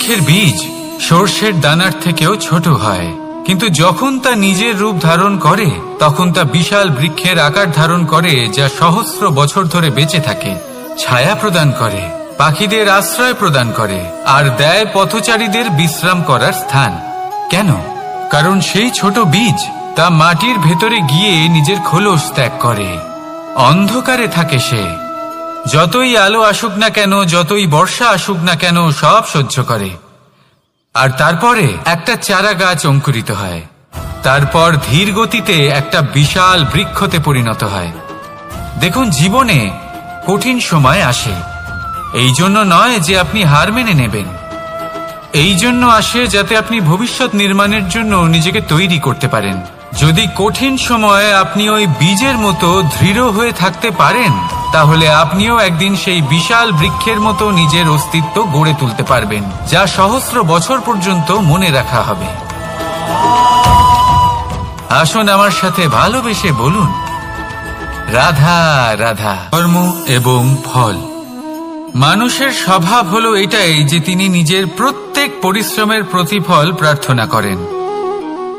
গাছের বীজ সর্ষের দানার থেকেও ছোট হয়, কিন্তু যখন তা নিজের রূপ ধারণ করে তখন তা বিশাল বৃক্ষের আকার ধারণ করে, যা সহস্র বছর ধরে বেঁচে থাকে, ছায়া প্রদান করে, পাখিদের আশ্রয় প্রদান করে আর দেয় পথচারীদের বিশ্রাম করার স্থান। কেন? কারণ সেই ছোট বীজ তা মাটির ভেতরে গিয়ে নিজের খোলস ত্যাগ করে। অন্ধকারে থাকে সে, যতই আলো আসুক না কেন, যতই বর্ষা আসুক না কেন, সব সহ্য করে। আর তারপরে একটা চারা গাছ অঙ্কুরিত হয়, তারপর ধীর গতিতে একটা বিশাল বৃক্ষতে পরিণত হয়। দেখুন, জীবনে কঠিন সময় আসে, এই জন্য নয় যে আপনি হার মেনে নেবেন, এই জন্য আসে যাতে আপনি ভবিষ্যৎ নির্মাণের জন্য নিজেকে তৈরি করতে পারেন। যদি কঠিন সময়ে আপনি ওই বীজের মতো দৃঢ় হয়ে থাকতে পারেন, তাহলে আপনিও একদিন সেই বিশাল বৃক্ষের মতো নিজের অস্তিত্ব গড়ে তুলতে পারবেন, যা সহস্র বছর পর্যন্ত মনে রাখা হবে। আসুন আমার সাথে ভালোবেসে বলুন, রাধা রাধা। কর্ম এবং ফল। মানুষের স্বভাব হলো এটাই যে তিনি নিজের প্রত্যেক পরিশ্রমের প্রতিফল প্রার্থনা করেন।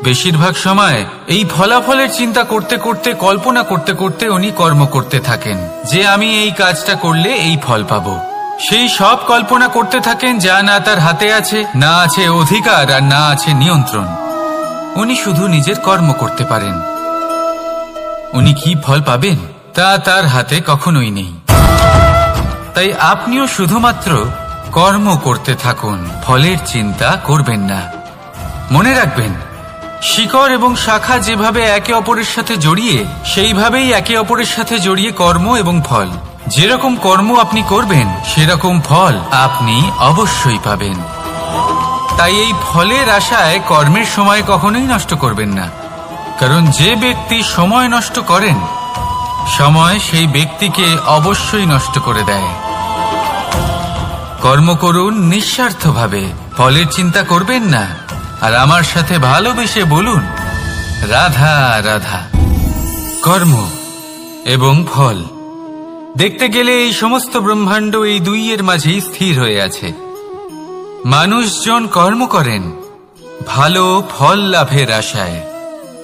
বেশিরভাগ সময় এই ফলাফলের চিন্তা করতে করতে, কল্পনা করতে করতে উনি কর্ম করতে থাকেন, যে আমি এই কাজটা করলে এই ফল পাবো। সেই সব কল্পনা করতে থাকেন যা না তার হাতে আছে, না আছে অধিকার আর না আছে নিয়ন্ত্রণ। উনি শুধু নিজের কর্ম করতে পারেন। উনি কি ফল পাবেন তা তার হাতে কখনোই নেই। তাই আপনিও শুধুমাত্র কর্ম করতে থাকুন, ফলের চিন্তা করবেন না। মনে রাখবেন, শিকড় এবং শাখা যেভাবে একে অপরের সাথে জড়িয়ে, সেইভাবেই একে অপরের সাথে জড়িয়ে কর্ম এবং ফল। যেরকম কর্ম আপনি করবেন সেরকম ফল আপনি অবশ্যই পাবেন। তাই এই ফলের আশায় কর্মের সময় কখনোই নষ্ট করবেন না, কারণ যে ব্যক্তি সময় নষ্ট করেন, সময় সেই ব্যক্তিকে অবশ্যই নষ্ট করে দেয়। কর্ম করুন নিঃস্বার্থভাবে, ফলের চিন্তা করবেন না, আর আমার সাথে ভালোবেসে বলুন, রাধা রাধা। কর্ম এবং ফল। দেখতে গেলে এই সমস্ত ব্রহ্মাণ্ড এই দুইয়ের মাঝেই স্থির হয়ে আছে। মানুষজন কর্ম করেন ভালো ফল লাভের আশায়,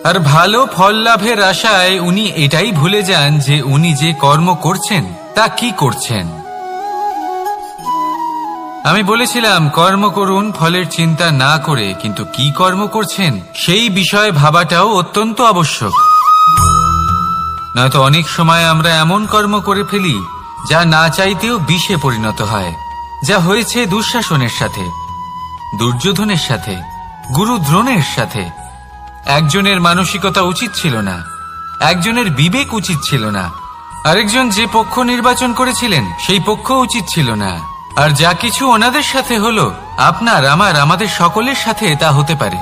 আর ভালো ফল লাভের আশায় উনি এটাই ভুলে যান যে উনি যে কর্ম করছেন তা কি করছেন। আমি বলেছিলাম কর্ম করুন ফলের চিন্তা না করে, কিন্তু কি কর্ম করছেন সেই বিষয়ে ভাবাটাও অত্যন্ত আবশ্যক। নয়তো অনেক সময় আমরা এমন কর্ম করে ফেলি যা না চাইতেও বিষে পরিণত হয়, যা হয়েছে দুঃশাসনের সাথে, দুর্যোধনের সাথে, গুরু দ্রোণের সাথে। একজনের মানসিকতা উচিত ছিল না, একজনের বিবেক উচিত ছিল না, আরেকজন যে পক্ষ নির্বাচন করেছিলেন সেই পক্ষ উচিত ছিল না। আর যা কিছু ওনাদের সাথে হলো, আপনার, আমার, আমাদের সকলের সাথে তা হতে পারে।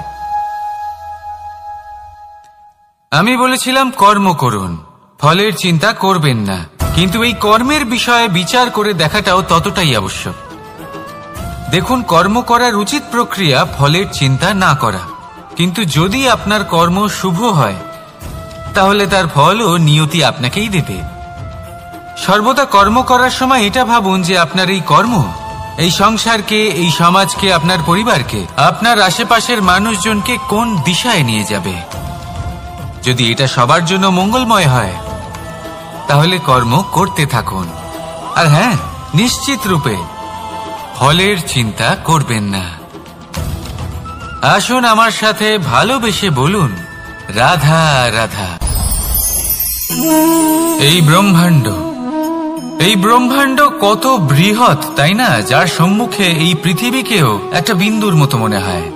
আমি বলেছিলাম কর্ম করুন, ফলের চিন্তা করবেন না, কিন্তু এই কর্মের বিষয়ে বিচার করে দেখাটাও ততটাই আবশ্যক। দেখুন, কর্ম করার উচিত প্রক্রিয়া ফলের চিন্তা না করা, কিন্তু যদি আপনার কর্ম শুভ হয় তাহলে তার ফলও নিয়তি আপনাকেই দেবে। সর্বদা কর্ম করার সময় এটা ভাবুন যে আপনার এই কর্ম এই সংসারকে, এই সমাজকে, আপনার পরিবারকে, আপনার আশেপাশের মানুষজনকে কোন দিশায় নিয়ে যাবে। যদি এটা সবার জন্য মঙ্গলময় হয় তাহলে কর্ম করতে থাকুন। আর হ্যাঁ, নিশ্চিত রূপে ফলের চিন্তা করবেন না। আসুন আমার সাথে ভালোবেসে বলুন, রাধা রাধা। এই ব্রহ্মাণ্ড কত বৃহৎ, তাই না? যার সম্মুখে এই পৃথিবীকেও একটা বিন্দুর মতো মনে হয়।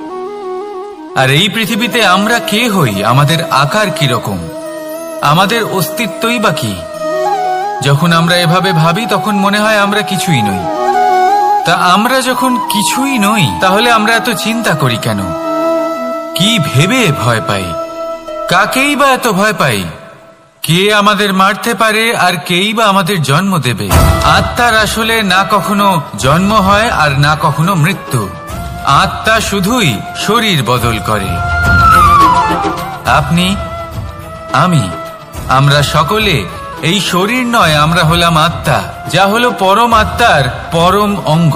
আর এই পৃথিবীতে আমরা কে হই, আমাদের আকার কিরকম, আমাদের অস্তিত্বই বা কি? যখন আমরা এভাবে ভাবি তখন মনে হয় আমরা কিছুই নই। তা আমরা যখন কিছুই নই, তাহলে আমরা এত চিন্তা করি কেন? কি ভেবে ভয় পাই? কাকেই বা এত ভয় পাই? কে আমাদের মারতে পারে আর কেই বা আমাদের জন্ম দেবে? আত্মার আসলে না কখনো জন্ম হয় আর না কখনো মৃত্যু। আত্মা শুধুই শরীর বদল করে। আপনি, আমি, আমরা সকলে এই শরীর নয়, আমরা হলাম আত্মা, যা হলো পরম আত্মার পরম অঙ্গ।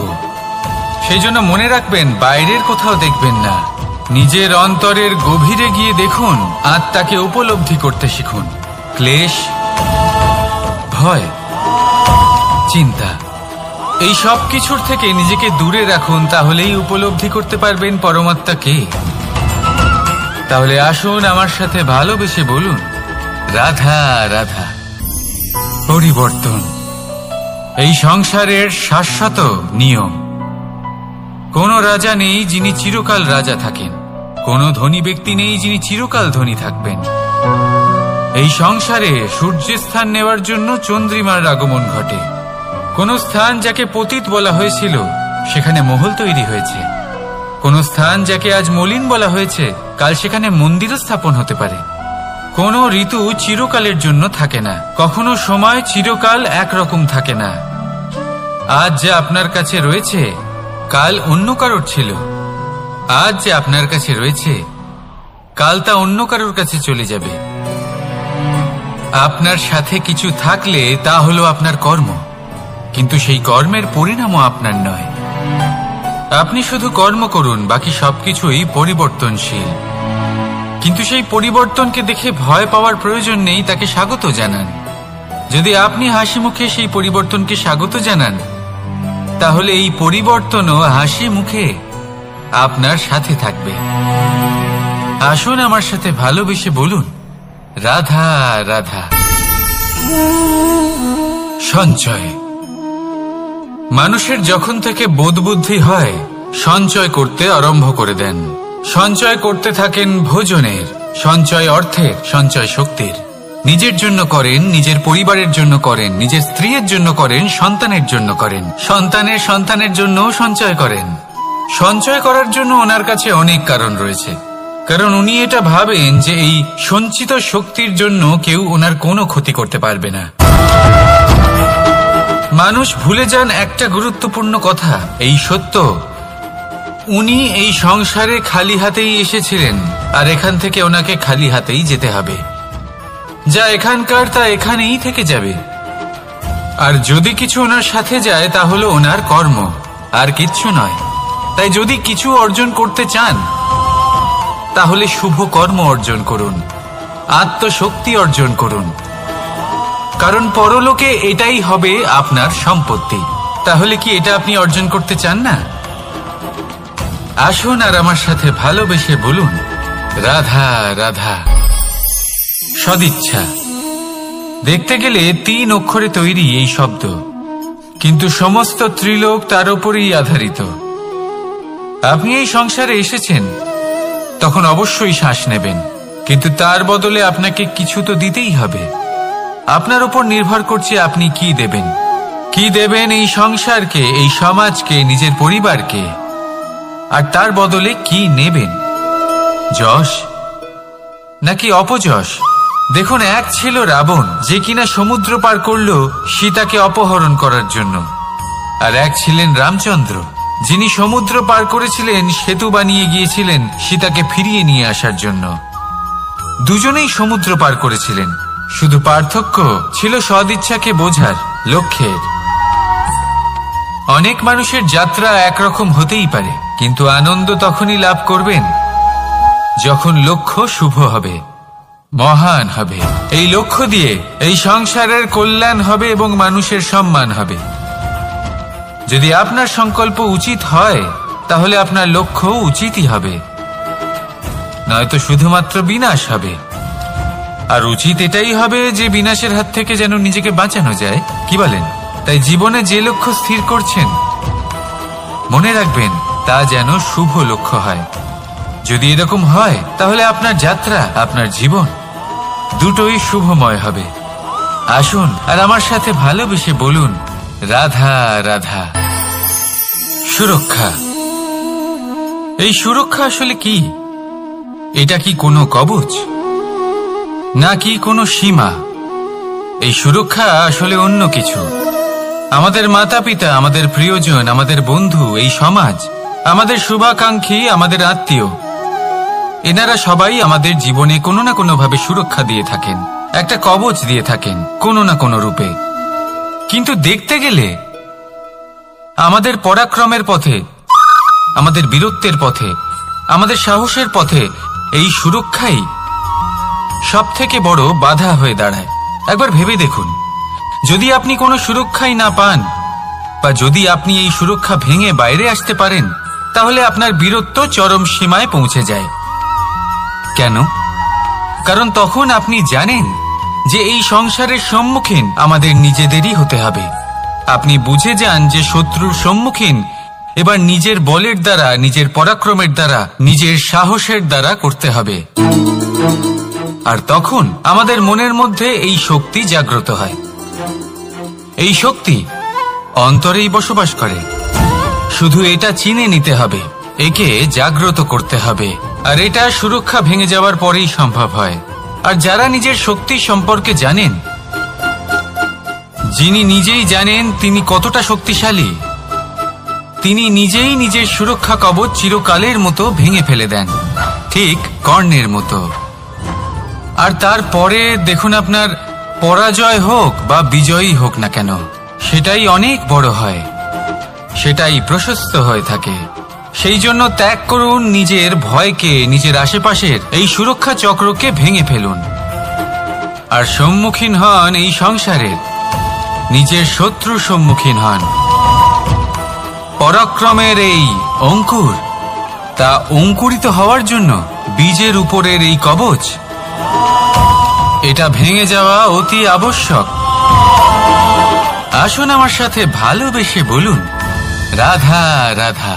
সেই জন্য মনে রাখবেন, বাইরের কোথাও দেখবেন না, নিজের অন্তরের গভীরে গিয়ে দেখুন, আত্মাকে উপলব্ধি করতে শিখুন। ক্লেশ, ভয়, চিন্তা, এই সব কিছুর থেকে নিজেকে দূরে রাখুন, তাহলেই উপলব্ধি করতে পারবেন পরমাত্মাকে। তাহলে আসুন আমার সাথে ভালোবেসে বলুন, রাধা রাধা। পরিবর্তন এই সংসারের শাশ্বত নিয়ম। কোনো রাজা নেই যিনি চিরকাল রাজা থাকেন, কোনো ধনী ব্যক্তি নেই যিনি চিরকাল ধনী থাকবেন। এই সংসারে সূর্যের স্থান নেওয়ার জন্য চন্দ্রিমার আগমন ঘটে। কোন স্থান যাকে পতিত বলা হয়েছিল সেখানে মহল তৈরি হয়েছে। কোন স্থান যাকে আজ মলিন বলা হয়েছে কাল সেখানে মন্দিরও স্থাপন হতে পারে। কোন ঋতু চিরকালের জন্য থাকে না, কখনো সময় চিরকাল একরকম থাকে না। আজ যা আপনার কাছে রয়েছে কাল অন্য কারোর ছিল, আজ যে আপনার কাছে রয়েছে কাল তা অন্য কারোর কাছে চলে যাবে। আপনার সাথে কিছু থাকলে তা হলো আপনার কর্ম, কিন্তু সেই কর্মের পরিণামও আপনার নয়। আপনি শুধু কর্ম করুন, বাকি সবকিছুই পরিবর্তনশীল। কিন্তু সেই পরিবর্তনকে দেখে ভয় পাওয়ার প্রয়োজন নেই, তাকে স্বাগত জানান। যদি আপনি হাসি মুখে সেই পরিবর্তনকে স্বাগত জানান, তাহলে এই পরিবর্তনও হাসি মুখে আপনার সাথে থাকবে। আসুন আমার সাথে ভালোবেসে বলুন, রাধা রাধা। সঞ্চয়। মানুষের যখন থেকে বোধবুদ্ধি হয় সঞ্চয় করতে আরম্ভ করে দেন। সঞ্চয় করতে থাকেন ভোজনের, সঞ্চয় অর্থের, সঞ্চয় শক্তির। নিজের জন্য করেন, নিজের পরিবারের জন্য করেন, নিজের স্ত্রীর জন্য করেন, সন্তানের জন্য করেন, সন্তানের সন্তানের জন্য সঞ্চয় করেন। সঞ্চয় করার জন্য ওনার কাছে অনেক কারণ রয়েছে, কারণ উনি এটা ভাবেন যে এই সঞ্চিত শক্তির জন্য কেউ ওনার কোনো ক্ষতি করতে পারবে না। মানুষ ভুলে যান একটা গুরুত্বপূর্ণ কথা, এই সত্য, উনি এই সংসারে খালি হাতেই এসেছিলেন, আর এখান থেকে ওনাকে খালি হাতেই যেতে হবে। যা এখানকার তা এখানেই থেকে যাবে। আর যদি কিছু ওনার সাথে যায় তা হলো ওনার কর্ম, আর কিচ্ছু নয়। তাই যদি কিছু অর্জন করতে চান তাহলে শুভ কর্ম অর্জন করুন, আত্মশক্তি অর্জন করুন, কারণ পরলোকে এটাই হবে আপনার সম্পত্তি। তাহলে কি এটা আপনি অর্জন করতে চান না? আসুন আর আমার সাথে ভালোবেসে বলুন, রাধা রাধা। সদিচ্ছা। দেখতে গেলে 3 অক্ষরে তৈরি এই শব্দ, কিন্তু সমস্ত ত্রিলোক তার উপরই আধারিত। আপনি এই সংসারে এসেছেন, তখন অবশ্যই শ্বাস নেবেন, কিন্তু তার বদলে আপনাকে কিছু তো দিতেই হবে। আপনার উপর নির্ভর করছে আপনি কি দেবেন। কি দেবেন এই সংসারকে, এই সমাজকে, নিজের পরিবারকে, আর তার বদলে কি নেবেন? যশ নাকি অপযশ? দেখুন, এক ছিল রাবণ, যে কিনা সমুদ্র পার করলো সীতাকে অপহরণ করার জন্য, আর এক ছিলেন রামচন্দ্র, যিনি সমুদ্র পার করেছিলেন, সেতু বানিয়ে গিয়েছিলেন সীতাকে ফিরিয়ে নিয়ে আসার জন্য। দুজনেই সমুদ্র পার করেছিলেন, শুধু পার্থক্য ছিল সদিচ্ছাকে বোঝার, লক্ষ্যের। অনেক মানুষের যাত্রা একরকম হতেই পারে, কিন্তু আনন্দ তখনই লাভ করবেন যখন লক্ষ্য শুভ হবে, মহান হবে। এই লক্ষ্য দিয়ে এই সংসারের কল্যাণ হবে এবং মানুষের সম্মান হবে। যদি আপনার সংকল্প উচিত হয় তাহলে আপনার লক্ষ্য উচিতই হবে, নয়তো শুধুমাত্র বিনাশ হবে। আর উচিত এটাই হবে যে বিনাশের হাত থেকে যেন নিজেকে বাঁচানো যায়, কি বলেন? তাই জীবনে যে লক্ষ্য স্থির করছেন মনে রাখবেন তা যেন শুভ লক্ষ্য হয়। যদি এরকম হয় তাহলে আপনার যাত্রা, আপনার জীবন দুটোই শুভময় হবে। আসুন আর আমার সাথে ভালোবেসে বলুন, রাধা রাধা। সুরক্ষা। এই সুরক্ষা আসলে কি? এটা কি কোনো কবচ নাকি কোনো সীমা? এই সুরক্ষা আসলে অন্য কিছু। আমাদের মাতা পিতা, আমাদের প্রিয়জন, আমাদের বন্ধু, এই সমাজ, আমাদের শুভাকাঙ্ক্ষী, আমাদের আত্মীয়, এনারা সবাই আমাদের জীবনে কোনো না কোনো ভাবে সুরক্ষা দিয়ে থাকেন, একটা কবচ দিয়ে থাকেন কোনো না কোনো রূপে। কিন্তু দেখতে গেলে আমাদের পরাক্রমের পথে আমাদের বীরত্বের পথে, আমাদের সাহসের পথে এই সুরক্ষাই সবথেকে বড় বাধা হয়ে দাঁড়ায়। একবার ভেবে দেখুন, যদি আপনি কোনো সুরক্ষাই না পান, বা যদি আপনি এই সুরক্ষা ভেঙে বাইরে আসতে পারেন, তাহলে আপনার বীরত্ব চরম সীমায় পৌঁছে যায়। কেন? কারণ তখন আপনি জানেন যে এই সংসারের সম্মুখীন আমাদের নিজেদেরই হতে হবে। আপনি বুঝে যান যে শত্রুর সম্মুখীন এবার নিজের বলের দ্বারা, নিজের পরাক্রমের দ্বারা, নিজের সাহসের দ্বারা করতে হবে। আর তখন আমাদের মনের মধ্যে এই শক্তি জাগ্রত হয়। এই শক্তি অন্তরেই বসবাস করে। শুধু এটা চিনে নিতে হবে, একে জাগ্রত করতে হবে। আর এটা সুরক্ষা ভেঙে যাওয়ার পরেই সম্ভব হয়। আর যারা নিজের শক্তি সম্পর্কে জানেন, যিনি নিজেই জানেন তিনি কতটা শক্তিশালী, তিনি নিজেই নিজের সুরক্ষা কবচ চিরকালের মতো ভেঙে ফেলে দেন, ঠিক কর্ণের মতো। আর তারপরে দেখুন, আপনার পরাজয় হোক বা বিজয়ী হোক না কেন, সেটাই অনেক বড় হয়, সেটাই প্রশস্ত হয়ে থাকে। সেই জন্য ত্যাগ করুন নিজের ভয়কে, নিজের আশেপাশের এই সুরক্ষা চক্রকে ভেঙে ফেলুন। আর সম্মুখীন হন এই সংসারের নিজের শত্রুর সম্মুখীন হন। পরাক্রমের এই অঙ্কুর, তা অঙ্কুরিত হওয়ার জন্য বীজের উপরের এই কবচ, এটা ভেঙে যাওয়া অতি আবশ্যক। আসুন আমার সাথে ভালোবেসে বলুন, রাধা রাধা।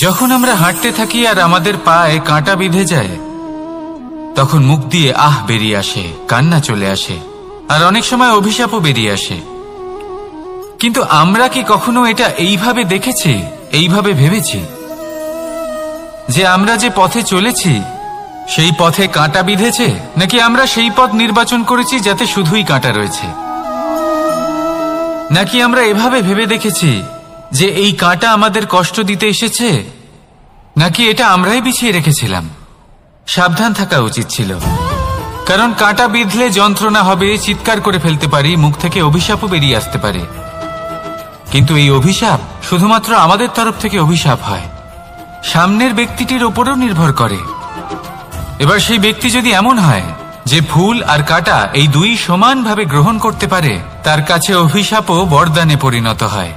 যখন আমরা হাঁটতে থাকি আর আমাদের পায়ে কাঁটা বিঁধে যায়, তখন মুখ দিয়ে আহ বেরিয়ে আসে, কান্না চলে আসে, আর অনেক সময় অভিশাপও বেরিয়ে আসে। কিন্তু আমরা কি কখনো এটা এইভাবে দেখেছি, এইভাবে ভেবেছি যে আমরা যে পথে চলেছি সেই পথে কাঁটা বিঁধেছে, নাকি আমরা সেই পথ নির্বাচন করেছি যাতে শুধুই কাঁটা রয়েছে? নাকি আমরা এভাবে ভেবে দেখেছি যে এই কাঁটা আমাদের কষ্ট দিতে এসেছে, নাকি এটা আমরাই বিছিয়ে রেখেছিলাম? সাবধান থাকা উচিত ছিল, কারণ কাঁটা বিঁধলে যন্ত্রণা হবে, চিৎকার করে ফেলতে পারি, মুখ থেকে অভিশাপও বেরিয়ে আসতে পারে। কিন্তু এই অভিশাপ শুধুমাত্র আমাদের তরফ থেকে অভিশাপ হয়, সামনের ব্যক্তিটির ওপরও নির্ভর করে। এবার সেই ব্যক্তি যদি এমন হয় যে ফুল আর কাঁটা এই দুই সমানভাবে গ্রহণ করতে পারে, তার কাছে অভিশাপও বরদানে পরিণত হয়।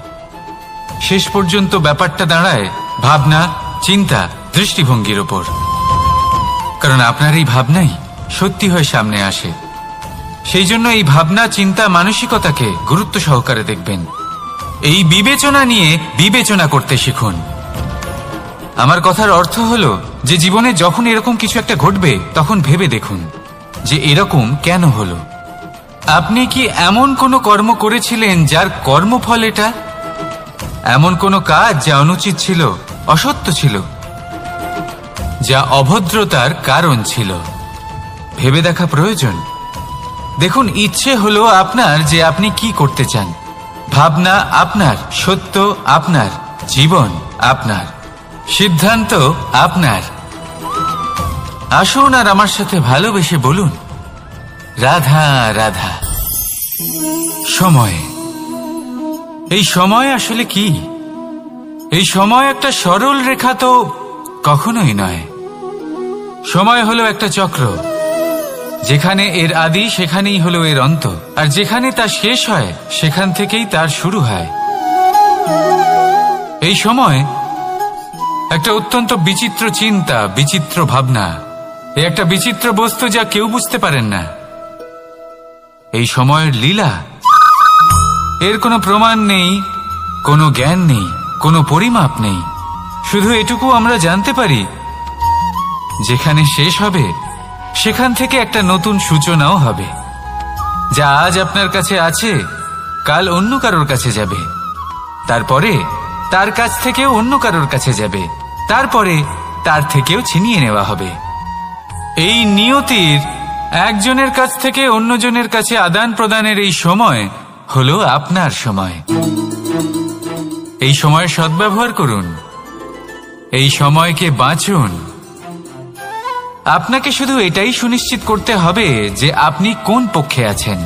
শেষ পর্যন্ত ব্যাপারটা দাঁড়ায় ভাবনা, চিন্তা, দৃষ্টিভঙ্গির ওপর। কারণ আপনার এই ভাবনাই সত্যি হয়ে সামনে আসে। সেই জন্য এই ভাবনা, চিন্তা, মানসিকতাকে গুরুত্ব সহকারে দেখবেন। এই বিবেচনা নিয়ে বিবেচনা করতে শিখুন। আমার কথার অর্থ হলো যে জীবনে যখন এরকম কিছু একটা ঘটবে, তখন ভেবে দেখুন যে এরকম কেন হলো। আপনি কি এমন কোনো কর্ম করেছিলেন যার কর্মফল এটা? এমন কোনো কাজ যা অনুচিত ছিল, অসত্য ছিল, যা অভদ্রতার কারণ ছিল? ভেবে দেখা প্রয়োজন। দেখুন, ইচ্ছে হলো আপনার যে আপনি কি করতে চান, ভাবনা আপনার, সত্য আপনার, জীবন আপনার, সিদ্ধান্ত আপনার। আসুন আর আমার সাথে ভালোবেসে বলুন, রাধা রাধা। সময়, এই সময় আসলে কি? এই সময় একটা সরল রেখা তো কখনোই নয়। সময় হলো একটা চক্র, যেখানে এর আদি সেখানেই হলো এর অন্ত, আর যেখানে তা শেষ হয় সেখান থেকেই তার শুরু হয়। এই সময় একটা অত্যন্ত বিচিত্র চিন্তা, বিচিত্র ভাবনা, একটা বিচিত্র বস্তু যা কেউ বুঝতে পারেন না। এই সময়ের লীলা, এর কোনো প্রমাণ নেই, কোনো জ্ঞান নেই, কোনো পরিমাপ নেই। শুধু এটুকু আমরা জানতে পারি, যেখানে শেষ হবে সেখান থেকে একটা নতুন সূচনাও হবে। যা আজ আপনার কাছে আছে, কাল অন্য কারোর কাছে যাবে, তারপরে তার কাছ থেকেও অন্য কারোর কাছে যাবে, তারপরে তার থেকেও ছিনিয়ে নেওয়া হবে। এই নিয়তির একজনের কাছ থেকে অন্যজনের কাছে আদান প্রদানের এই সময় হলো আপনার সময়। এই সময়ের সদ্ব্যবহার করুন, এই সময়কে বাঁচুন। আপনাকে শুধু এটাই সুনিশ্চিত করতে হবে যে আপনি কোন পক্ষে আছেন।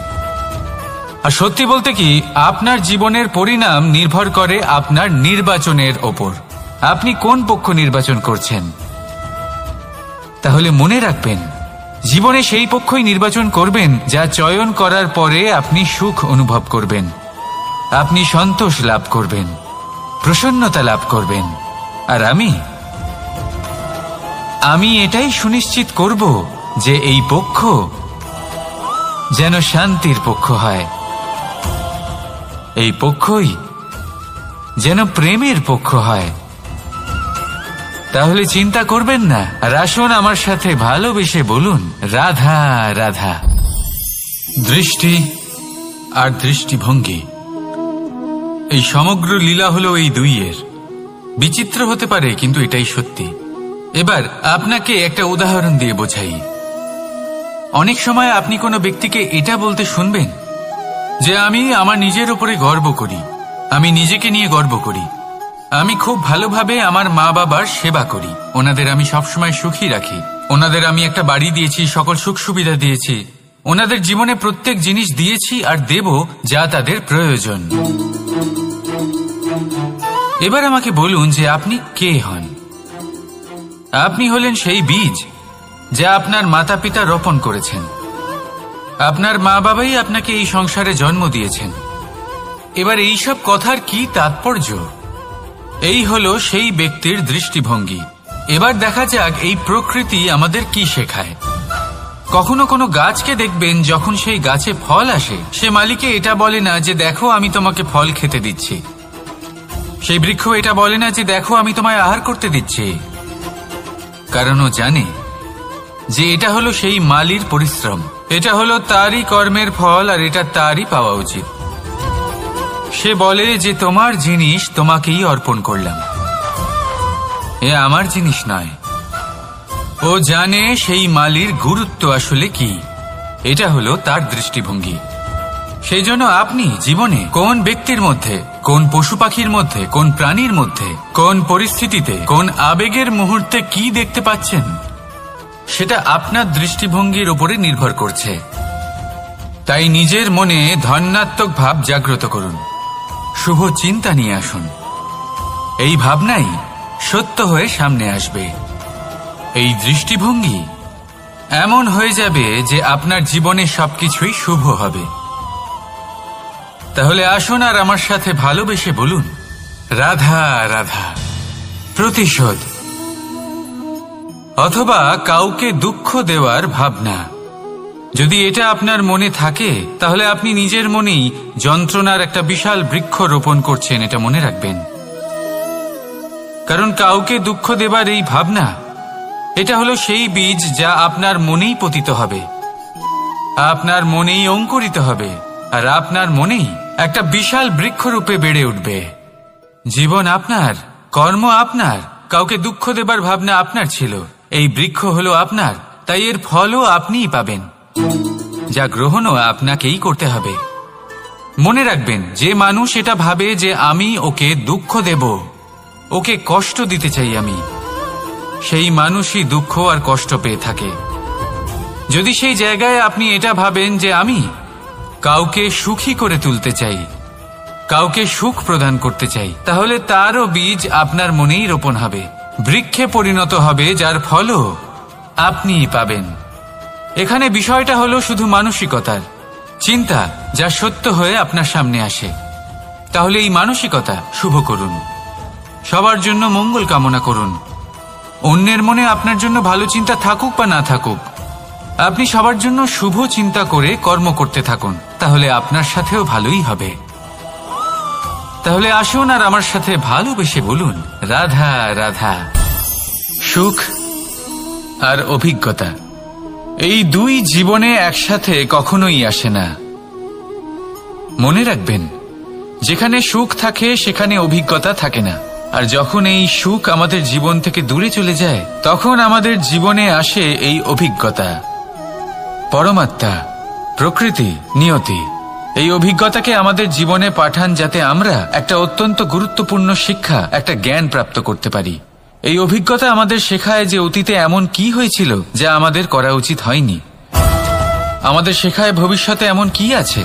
আর সত্যি বলতে কি, আপনার জীবনের পরিণাম নির্ভর করে আপনার নির্বাচনের ওপর। আপনি কোন পক্ষ নির্বাচন করছেন। তাহলে মনে রাখবেন, জীবনে সেই পক্ষই নির্বাচন করবেন যা চয়ন করার পরে আপনি সুখ অনুভব করবেন, আপনি সন্তোষ লাভ করবেন, প্রসন্নতা লাভ করবেন। আর আমি এটাই সুনিশ্চিত করব যে এই পক্ষ যেন শান্তির পক্ষ হয়, এই পক্ষই যেন প্রেমের পক্ষ হয়। তাহলে চিন্তা করবেন না, আর আসুন আমার সাথে ভালোবেসে বলুন, রাধা রাধা। দৃষ্টি আর দৃষ্টিভঙ্গি, এই সমগ্র লীলা হলো এই দুইয়ের। বিচিত্র হতে পারে, কিন্তু এটাই সত্যি। এবার আপনাকে একটা উদাহরণ দিয়ে বোঝাই। অনেক সময় আপনি কোনো ব্যক্তিকে এটা বলতে শুনবেন যে আমি আমার নিজের উপরে গর্ব করি, আমি নিজেকে নিয়ে গর্ব করি, আমি খুব ভালোভাবে আমার মা বাবার সেবা করি, ওনাদের আমি সবসময় সুখী রাখি, ওনাদের আমি একটা বাড়ি দিয়েছি, সকল সুখ সুবিধা দিয়েছি, ওনাদের জীবনে প্রত্যেক জিনিস দিয়েছি আর দেব যা তাদের প্রয়োজন। এবার আমাকে বলুন যে আপনি কে হন। আপনি হলেন সেই বীজ যা আপনার মাতা পিতা রোপণ করেছেন। আপনার মা বাবাই আপনাকে এই সংসারে জন্ম দিয়েছেন। এবার এইসব কথার কি তাৎপর্য? এই হলো সেই ব্যক্তির দৃষ্টিভঙ্গি। এবার দেখা যাক এই প্রকৃতি আমাদের কি শেখায়। কখনো কোনো গাছকে দেখবেন, যখন সেই গাছে ফল আসে, সে মালিকে এটা বলে না যে দেখো আমি তোমাকে ফল খেতে দিচ্ছি। সেই বৃক্ষ এটা বলে না যে দেখো আমি তোমায় আহার করতে দিচ্ছি, কারণ ও জানে যে এটা হলো সেই মালির পরিশ্রম, এটা হলো তারই কর্মের ফল, আর এটা তারই পাওয়া উচিত। সে বলে যে তোমার জিনিস তোমাকেই অর্পণ করলাম, এ আমার জিনিস নয়। ও জানে সেই মালির গুরুত্ব আসলে কি, এটা হলো তার দৃষ্টিভঙ্গি। সেই জন্য আপনি জীবনে কোন ব্যক্তির মধ্যে, কোন পশু পাখির মধ্যে, কোন প্রাণীর মধ্যে, কোন পরিস্থিতিতে, কোন আবেগের মুহূর্তে কি দেখতে পাচ্ছেন, সেটা আপনার দৃষ্টিভঙ্গির উপরে নির্ভর করছে। তাই নিজের মনে ধনাত্মক ভাব জাগ্রত করুন, শুভ চিন্তা নিয়ে আসুন। এই ভাবনাই সত্য হয়ে সামনে আসবে। এই দৃষ্টিভঙ্গি এমন হয়ে যাবে যে আপনার জীবনে সবকিছুই শুভ হবে। তাহলে আসুন আর আমার সাথে ভালোবেসে বলুন, রাধা রাধা। প্রতিশোধ অথবা কাউকে দুঃখ দেওয়ার ভাবনা, যদি এটা আপনার মনে থাকে, তাহলে আপনি নিজের মনেই যন্ত্রণার একটা বিশাল বৃক্ষ রোপণ করছেন, এটা মনে রাখবেন। কারণ কাউকে দুঃখ দেবার এই ভাবনা, এটা হলো সেই বীজ যা আপনার মনেই পতিত হবে, আপনার মনেই অঙ্কুরিত হবে, আর আপনার মনেই একটা বিশাল বৃক্ষরূপে বেড়ে উঠবে। জীবন আপনার, কর্ম আপনার, কাউকে দুঃখ দেবার ভাবনা আপনার ছিল, এই বৃক্ষ হলো আপনার, তাই এর ফলও আপনিই পাবেন, যা গ্রহণও আপনাকেই করতে হবে। মনে রাখবেন, যে মানুষ এটা ভাবে যে আমি ওকে দুঃখ দেব, ওকে কষ্ট দিতে চাই আমি, সেই মানুষই দুঃখ আর কষ্ট পেয়ে থাকে। যদি সেই জায়গায় আপনি এটা ভাবেন যে আমি কাউকে সুখী করে তুলতে চাই, কাউকে সুখ প্রদান করতে চাই, তাহলে তারও বীজ আপনার মনেই রোপণ হবে, বৃক্ষে পরিণত হবে, যার ফলও আপনিই পাবেন। এখানে বিষয়টা হলো শুধু মানসিকতার চিন্তা, যা সত্য হয়ে আপনার সামনে আসে। তাহলে এই মানসিকতা শুভ করুন, সবার জন্য মঙ্গল কামনা করুন। অন্যের মনে আপনার জন্য ভালো চিন্তা থাকুক বা না থাকুক, আপনি সবার জন্য শুভ চিন্তা করে কর্ম করতে থাকুন, তাহলে আপনার সাথেও ভালোই হবে। তাহলে আসুন আর আমার সাথে ভালোবেসে বলুন, রাধা রাধা। সুখ আর অভিজ্ঞতা, এই দুই জীবনে একসাথে কখনোই আসে না। মনে রাখবেন, যেখানে সুখ থাকে সেখানে অভিজ্ঞতা থাকে না, আর যখন এই সুখ আমাদের জীবন থেকে দূরে চলে যায়, তখন আমাদের জীবনে আসে এই অভিজ্ঞতা। পরমাত্মা, প্রকৃতি, নিয়তি এই অভিজ্ঞতাকে আমাদের জীবনে পাঠান, যাতে আমরা একটা অত্যন্ত গুরুত্বপূর্ণ শিক্ষা, একটা জ্ঞান প্রাপ্ত করতে পারি। এই অভিজ্ঞতা আমাদের শেখায় যে অতীতে এমন কি হয়েছিল যা আমাদের করা উচিত হয়নি, আমাদের শেখায় ভবিষ্যতে এমন কি আছে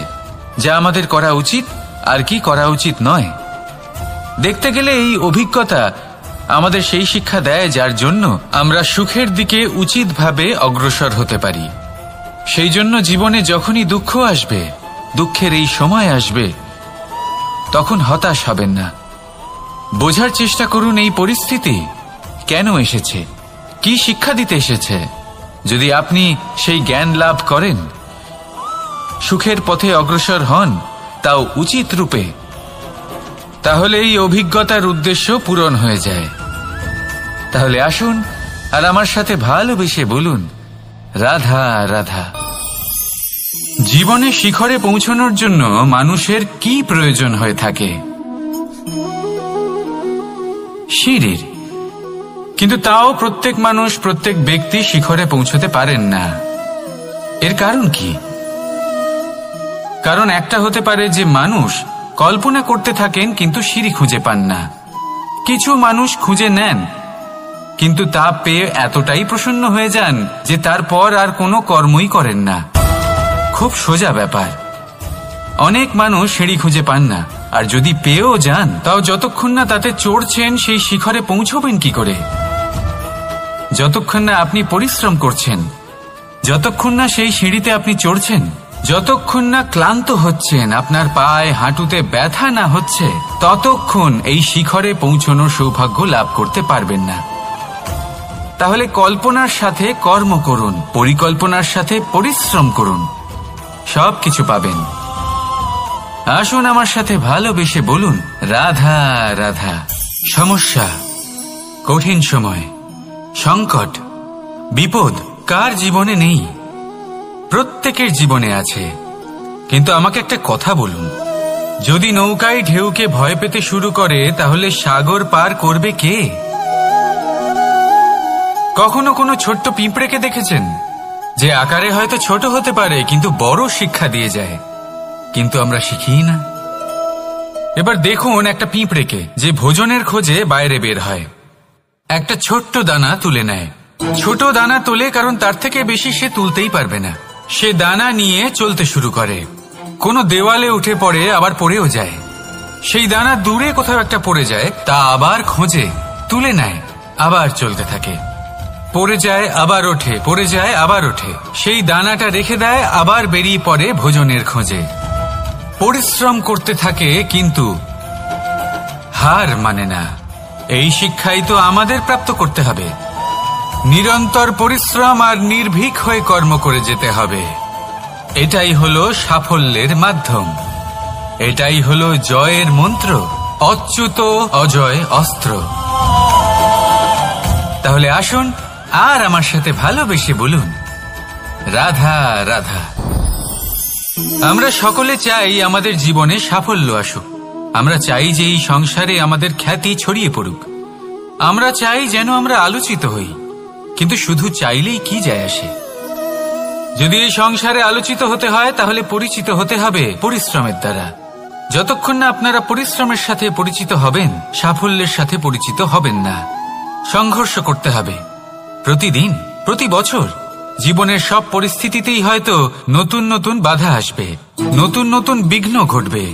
যা আমাদের করা উচিত আর কি করা উচিত নয়। দেখতে গেলে এই অভিজ্ঞতা আমাদের সেই শিক্ষা দেয় যার জন্য আমরা সুখের দিকে উচিতভাবে অগ্রসর হতে পারি। সেই জন্য জীবনে যখনই দুঃখ আসবে, দুঃখের এই সময় আসবে, তখন হতাশ হবেন না। বোঝার চেষ্টা করুন এই পরিস্থিতি কেন এসেছে, কি শিক্ষা দিতে এসেছে। যদি আপনি সেই জ্ঞান লাভ করেন, সুখের পথে অগ্রসর হন, তাও উচিত রূপে, তাহলে এই অভিজ্ঞতার উদ্দেশ্য পূরণ হয়ে যায়। তাহলে আসুন আর আমার সাথে ভালোবেসে বলুন, রাধা রাধা। জীবনে শিখরে পৌঁছানোর জন্য মানুষের কি প্রয়োজন হয়ে থাকে? সিঁড়ির। কিন্তু তাও প্রত্যেক মানুষ, প্রত্যেক ব্যক্তি শিখরে পৌঁছতে পারেন না। এর কারণ কি? কারণ একটা হতে পারে যে মানুষ কল্পনা করতে থাকেন কিন্তু সিঁড়ি খুঁজে পান না। কিছু মানুষ খুঁজে নেন কিন্তু তা পেয়ে এতটাই প্রসন্ন হয়ে যান যে তারপর আর কোনো কর্মই করেন না। খুব সোজা ব্যাপার। অনেক মানুষ সিঁড়ি খুঁজে পান না, আর যদি পেয়েও যান তাও যতক্ষণ না তাতে চড়ছেন সেই শিখরে পৌঁছবেন কি করে? যতক্ষণ না আপনি পরিশ্রম করছেন, যতক্ষণ না সেই সিঁড়িতে আপনি চড়ছেন, যতক্ষণ না ক্লান্ত হচ্ছেন, আপনার পায়ে হাঁটুতে ব্যথা না হচ্ছে, ততক্ষণ এই শিখরে পৌঁছানোর সৌভাগ্য লাভ করতে পারবেন না। তাহলে কল্পনার সাথে কর্ম করুন, পরিকল্পনার সাথে পরিশ্রম করুন, সব কিছু পাবেন। আসুন আমার সাথে ভালোবেসে বলুন, রাধা রাধা। সমস্যা, কঠিন সময়, সংকট, বিপদ কার জীবনে নেই? প্রত্যেকের জীবনে আছে। কিন্তু আমাকে একটা কথা বলুন, যদি নৌকায় ঢেউকে ভয় পেতে শুরু করে তাহলে সাগর পার করবে কে? কখনো কোনো ছোট্ট পিঁপড়েকে দেখেছেন যে আকারে হয়তো ছোট হতে পারে কিন্তু বড় শিক্ষা দিয়ে যায়? কিন্তু আমরা শিখি না। এবার দেখুন একটা পিঁপড়েকে যে ভোজনের খোঁজে বাইরে বের হয়, একটা ছোট্ট দানা তুলে নেয়। ছোট দানা তোলে কারণ তার থেকে বেশি সে তুলতেই পারবে না। সে দানা নিয়ে চলতে শুরু করে, কোনো দেওয়ালে উঠে পড়ে, আবার পড়েও যায়। সেই দানা দূরে কোথাও একটা পড়ে যায়, তা আবার খোঁজে, তুলে নেয়, আবার চলতে থাকে। পড়ে যায় আবার ওঠে, পড়ে যায় আবার ওঠে। সেই দানাটা রেখে দেয়, আবার বেরিয়ে পড়ে ভোজনের খোঁজে। পরিশ্রম করতে থাকে কিন্তু হার মানে না। এই শিক্ষাই তো আমাদের প্রাপ্ত করতে হবে। নিরন্তর পরিশ্রম আর নির্ভীক হয়ে কর্ম করে যেতে হবে। এটাই হলো সাফল্যের মাধ্যম, এটাই হলো জয়ের মন্ত্র, অচ্যুত অজয় অস্ত্র। তাহলে আসুন আর আমার সাথে ভালোবেসে বলুন, রাধা রাধা। আমরা সকলে চাই আমাদের জীবনে সাফল্য আসুক। আমরা চাই যে এই সংসারে আমাদের খ্যাতি ছড়িয়ে পড়ুক। আমরা চাই যেন আমরা আলোচিত হই। কিন্তু শুধু চাইলেই কি যায় আসে? যদি এই সংসারে আলোচিত হতে হয় তাহলে পরিচিত হতে হবে পরিশ্রমের দ্বারা। যতক্ষণ না আপনারা পরিশ্রমের সাথে পরিচিত হবেন, সাফল্যের সাথে পরিচিত হবেন না। সংঘর্ষ করতে হবে প্রতিদিন, প্রতি বছর। জীবনের সব পরিস্থিতিতেই হয়তো নতুন নতুন বাধা আসবে, নতুন নতুন বিঘ্ন ঘটবে।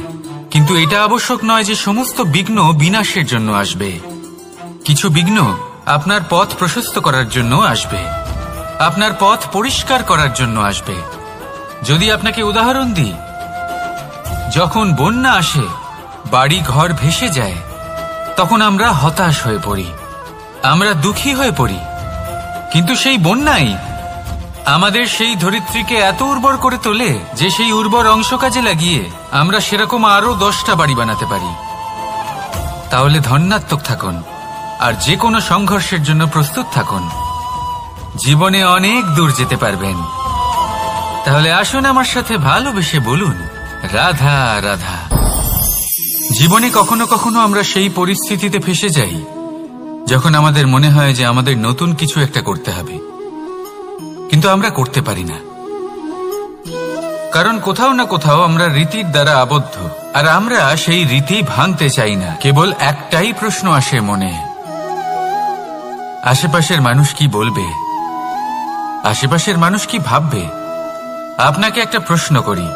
কিন্তু এটা আবশ্যক নয় যে সমস্ত বিঘ্ন বিনাশের জন্য আসবে। কিছু বিঘ্ন আপনার পথ প্রশস্ত করার জন্য আসবে, আপনার পথ পরিষ্কার করার জন্য আসবে। যদি আপনাকে উদাহরণ দিই, যখন বন্যা আসে, বাড়ি ঘর ভেসে যায়, তখন আমরা হতাশ হয়ে পড়ি, আমরা দুঃখী হয়ে পড়ি। কিন্তু সেই বন্যাই আমাদের সেই ধরিত্রীকে এত উর্বর করে তোলে যে সেই উর্বর অংশ কাজে লাগিয়ে আমরা সেরকম আরো 10টা বাড়ি বানাতে পারি। তাহলে ধন্যাত্মক থাকুন আর যে কোনো সংঘর্ষের জন্য প্রস্তুত থাকুন। জীবনে অনেক দূর যেতে পারবেন। তাহলে আসুন আমার সাথে ভালোবেসে বলুন, রাধা রাধা। জীবনে কখনো কখনো আমরা সেই পরিস্থিতিতে ফেসে যাই যখন আমাদের মনে হয় যে আমাদের নতুন কিছু একটা করতে হবে, কিন্তু আমরা করতে পারি না। কারণ কোথাও না কোথাও আমরা রীতির দ্বারা আবদ্ধ, আর আমরা সেই রীতি ভাঙতে চাই না। কেবল একটাই প্রশ্ন আসে মনে, আশেপাশের মানুষ কি বলবে, আশেপাশের মানুষ কি ভাববে। আপনাকে একটা প্রশ্ন করি,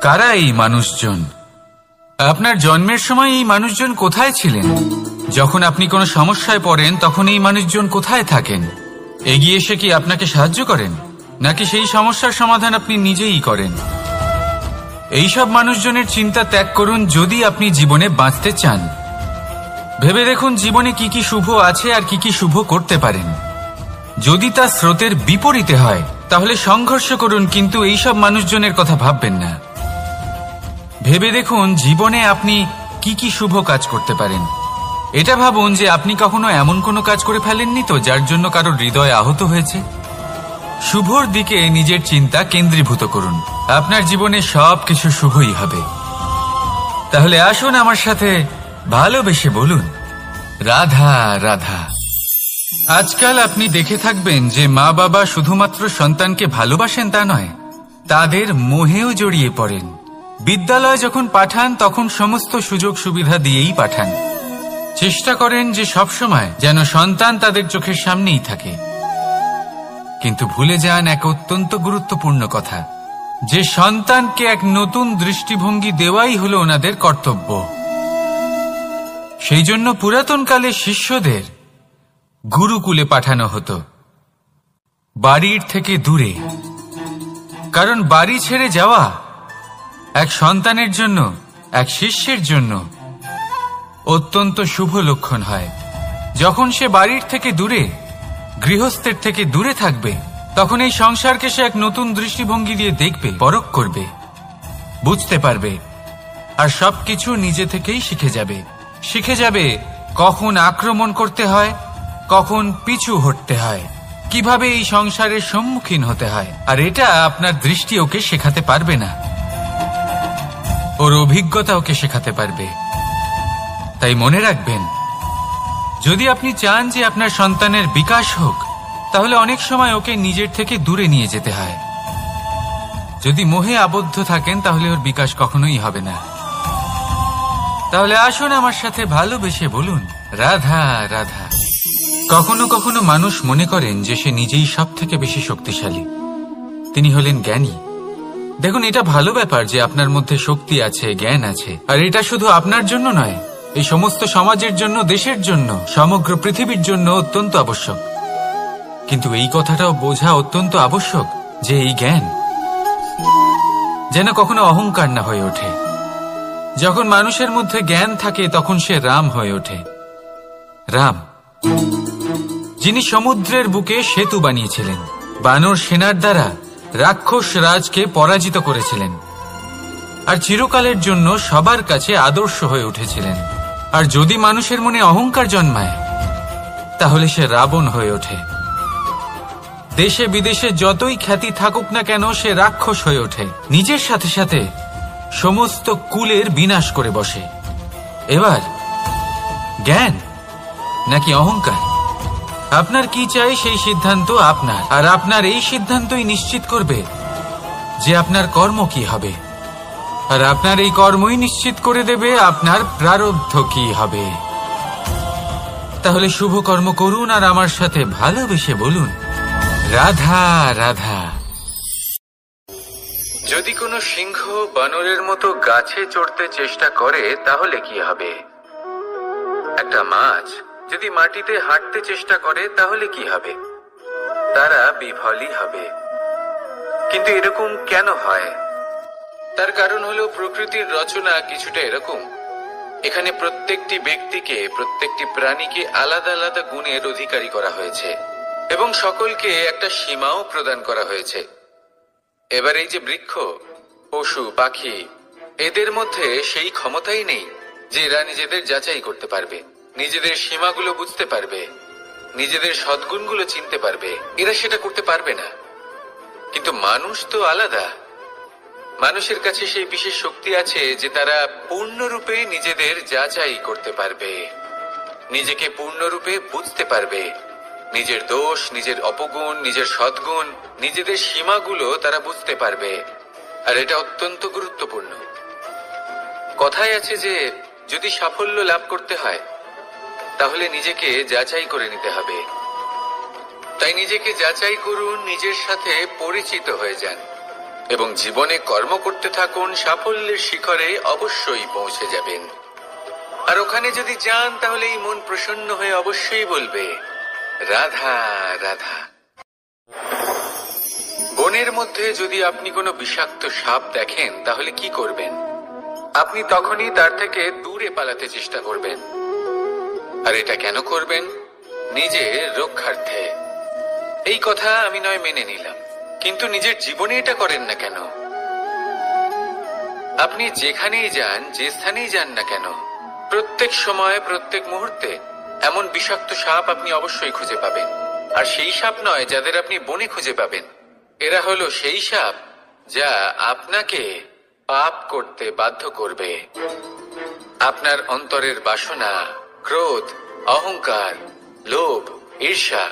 কারা এই মানুষজন? আপনার জন্মের সময় এই মানুষজন কোথায় ছিলেন? যখন আপনি কোনো সমস্যায় পড়েন তখন এই মানুষজন কোথায় থাকেন? এগিয়ে এসে কি আপনাকে সাহায্য করেন, নাকি সেই সমস্যার সমাধান আপনি নিজেই করেন? এইসব মানুষজনের চিন্তা ত্যাগ করুন যদি আপনি জীবনে বাঁচতে চান। ভেবে দেখুন জীবনে কি কি শুভ আছে আর কি কি শুভ করতে পারেন। যদি তা স্রোতের বিপরীতে হয় তাহলে সংঘর্ষ করুন, কিন্তু এইসব মানুষজনের কথা ভাববেন না। ভেবে দেখুন জীবনে আপনি কি কি শুভ কাজ করতে পারেন। এটা ভাবুন যে আপনি কখনো এমন কোনো কাজ করে ফেলেননি তো যার জন্য কারো হৃদয় আহত হয়েছে। শুভর দিকে নিজের চিন্তা কেন্দ্রীভূত করুন, আপনার জীবনে সবকিছু শুভই হবে। তাহলে আসুন আমার সাথে ভালোবেসে বলুন, রাধা রাধা। আজকাল আপনি দেখে থাকবেন যে মা বাবা শুধুমাত্র সন্তানকে ভালোবাসেন তা নয়, তাদের মোহেও জড়িয়ে পড়েন। বিদ্যালয়ে যখন পাঠান তখন সমস্ত সুযোগ সুবিধা দিয়েই পাঠান। চেষ্টা করেন যে সবসময় যেন সন্তান তাদের চোখের সামনেই থাকে। কিন্তু ভুলে যান এক অত্যন্ত গুরুত্বপূর্ণ কথা, যে সন্তানকে এক নতুন দৃষ্টিভঙ্গি দেওয়াই হলো ওনাদের কর্তব্য। সেই জন্য পুরাতনকালে শিষ্যদের গুরুকুলে পাঠানো হতো, বাড়ির থেকে দূরে। কারণ বাড়ি ছেড়ে যাওয়া এক সন্তানের জন্য, এক শিষ্যের জন্য অত্যন্ত শুভ লক্ষণ হয়। যখন সে বাড়ির থেকে দূরে, গৃহস্থের থেকে দূরে থাকবে, তখন এই সংসারকে সে এক নতুন দৃষ্টিভঙ্গি দিয়ে দেখবে, পরখ করবে, বুঝতে পারবে, আর সবকিছু নিজে থেকেই শিখে যাবে কখন আক্রমণ করতে হয়, কখন পিছু হটতে হয়, কিভাবে এই সংসারের সম্মুখীন হতে হয়। আর এটা আপনার দৃষ্টি ওকে শেখাতে পারবে না, ওর অভিজ্ঞতা ওকে শেখাতে পারবে। তাই মনে রাখবেন, যদি আপনি চান যে আপনার সন্তানের বিকাশ হোক, তাহলে অনেক সময় ওকে নিজের থেকে দূরে নিয়ে যেতে হয়। যদি মোহে আবদ্ধ থাকেন তাহলে ওর বিকাশ কখনোই হবে না। তাহলে আসুন আমার সাথে ভালোবেসে বলুন, রাধা রাধা। কখনো কখনো মানুষ মনে করেন যে সে নিজেই সব থেকে বেশি শক্তিশালী, তিনি হলেন জ্ঞানী। দেখুন, এটা ভালো ব্যাপার যে আপনার মধ্যে শক্তি আছে, জ্ঞান আছে, আর এটা শুধু আপনার জন্য নয়, এই সমস্ত সমাজের জন্য, দেশের জন্য, সমগ্র পৃথিবীর জন্য অত্যন্ত আবশ্যক। কিন্তু এই কথাটাও বোঝা অত্যন্ত আবশ্যক যে এই জ্ঞান যেন কখনো অহংকার না হয়ে ওঠে। যখন মানুষের মধ্যে জ্ঞান থাকে তখন সে রাম হয়ে ওঠে। রাম, যিনি সমুদ্রের বুকে সেতু বানিয়েছিলেন, বানর সেনার দ্বারা রাক্ষস রাজকে পরাজিত করেছিলেন, আর চিরকালের জন্য সবার কাছে আদর্শ হয়ে উঠেছিলেন। আর যদি মানুষের মনে অহংকার জন্মায় তাহলে সে রাবণ হয়ে ওঠে। দেশে বিদেশে যতই খ্যাতি থাকুক না কেন, সে রাক্ষস হয়ে ওঠে, নিজের সাথে সাথে সমস্ত কুলের বিনাশ করে বসে। এবার জ্ঞান নাকি অহংকার, আপনার কি চাই সেই সিদ্ধান্ত আপনার, আর আপনার এই সিদ্ধান্তই নিশ্চিত করবে যে আপনার কর্ম কি হবে, আর আপনার এই কর্মই নিশ্চিত করে দেবে আপনার প্রারব্ধ কি হবে। তাহলে শুভ কর্ম করুন আর আমার সাথে ভালোবেসে বলুন, রাধা রাধা। যদি কোনো সিংহ বানরের মতো গাছে চড়তে চেষ্টা করে তাহলে কি হবে? একটা মাছ যদি মাটিতে হাঁটতে চেষ্টা করে তাহলে কি হবে? তারা বিফলই হবে। কিন্তু এরকম কেন হয়? তার কারণ হলো প্রকৃতির রচনা কিছুটা এরকম। এখানে প্রত্যেকটি ব্যক্তিকে, প্রত্যেকটি প্রাণীকে আলাদা আলাদা গুণের অধিকারী করা হয়েছে এবং সকলকে একটা সীমাও প্রদান করা হয়েছে। এবার এই যে বৃক্ষ, পশু, পাখি, এদের মধ্যে সেই ক্ষমতাই নেই যে এরা নিজেদের যাচাই করতে পারবে, নিজেদের সীমাগুলো বুঝতে পারবে, নিজেদের সদ্গুণগুলো চিনতে পারবে। এরা সেটা করতে পারবে না। কিন্তু মানুষ তো আলাদা। মানুষের কাছে সেই বিশেষ শক্তি আছে যে তারা পূর্ণরূপে নিজেদের যাচাই করতে পারবে, নিজেকে পূর্ণরূপে বুঝতে পারবে, নিজের দোষ, নিজের অপগুণ, নিজের সদ্গুণ, নিজেদের সীমাগুলো তারা বুঝতে পারবে। আর এটা অত্যন্ত গুরুত্বপূর্ণ। কথায় আছে যে যদি সাফল্য লাভ করতে হয় তাহলে নিজেকে যাচাই করে নিতে হবে। তাই নিজেকে যাচাই করুন, নিজের সাথে পরিচিত হয়ে যান এবং জীবনে কর্ম করতে থাকুন। সাফল্যের শিখরে অবশ্যই পৌঁছে যাবেন। আর ওখানে যদি যান তাহলে এই মন প্রসন্ন হয়ে অবশ্যই বলবে রাধা রাধা। বনের মধ্যে যদি আপনি কোনো বিষাক্ত সাপ দেখেন তাহলে কি করবেন? আপনি তখনই তার থেকে দূরে পালাতে চেষ্টা করবেন। আর এটা কেন করবেন? নিজের রক্ষার্থে। এই কথা আমি নয় মেনে নিলাম, কিন্তু নিজের জীবনে এটা করেন না কেন? আপনি যেখানেই যান, যে স্থানেই যান না কেন, প্রত্যেক সময় প্রত্যেক মুহূর্তে এমন বিষাক্ত সাপ আপনি অবশ্যই খুঁজে পাবেন। আর সেই সাপ নয় যাদের আপনি বনে খুঁজে পাবেন, এরা হলো সেই সাপ যা আপনাকে পাপ করতে বাধ্য করবে। আপনার অন্তরের বাসনা, ক্রোধ, অহংকার, লোভ, ঈর্ষা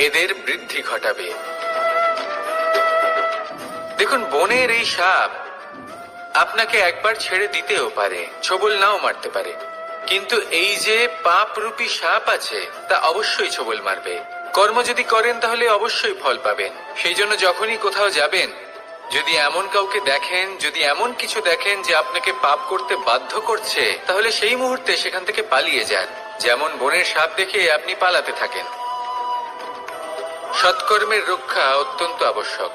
এদের বৃদ্ধি ঘটাবে। দেখুন, বনের এই সাপ আপনাকে একবার ছেড়ে দিতেও পারে, ছোবল নাও মারতে পারে, কিন্তু এই যে পাপরূপী সাপ আছে তা অবশ্যই ছোবল মারবে। কর্ম যদি করেন তাহলে অবশ্যই ফল পাবেন। সেই জন্য যখনই কোথাও যাবেন, যদি এমন কাউকে দেখেন, যদি এমন কিছু দেখেন যে আপনাকে পাপ করতে বাধ্য করছে, তাহলে সেই মুহূর্তে সেখান থেকে পালিয়ে যান। যেমন বনের সাপ দেখে আপনি পালাতে থাকেন। সৎকর্মের রক্ষা অত্যন্ত আবশ্যক।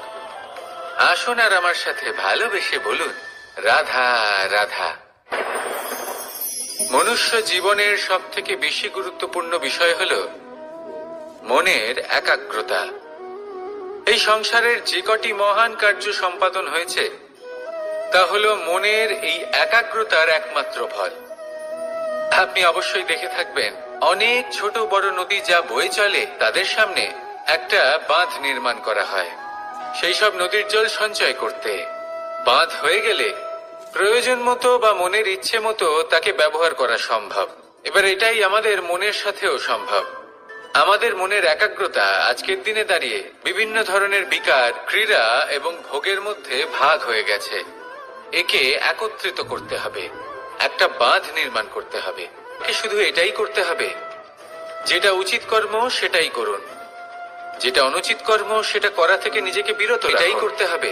আসুন আর আমার সাথে ভালোবেসে বলুন রাধা রাধা। মনুষ্য জীবনের সব থেকে বেশি গুরুত্বপূর্ণ বিষয় হল মনের একাগ্রতা। এই সংসারের যে কটি মহান কার্য সম্পাদন হয়েছে তা হল মনের এই একাগ্রতার একমাত্র ফল। আপনি অবশ্যই দেখে থাকবেন, অনেক ছোট বড় নদী যা বয়ে চলে তাদের সামনে একটা বাঁধ নির্মাণ করা হয় সেই সব নদীর জল সঞ্চয় করতে। বাঁধ হয়ে গেলে প্রয়োজন মতো বা মনের ইচ্ছে মতো তাকে ব্যবহার করা সম্ভব। এবার এটাই আমাদের মনের সাথেও সম্ভব। আমাদের মনের একাগ্রতা আজকের দিনে দাঁড়িয়ে বিভিন্ন ধরনের বিকার, ক্রীড়া এবং ভোগের মধ্যে ভাগ হয়ে গেছে। একে একত্রিত করতে হবে, একটা বাঁধ নির্মাণ করতে হবে। শুধু এটাই করতে হবে, যেটা উচিত কর্ম সেটাই করুন, যেটা অনুচিত কর্ম সেটা করা থেকে নিজেকে বিরত এটাই করতে হবে।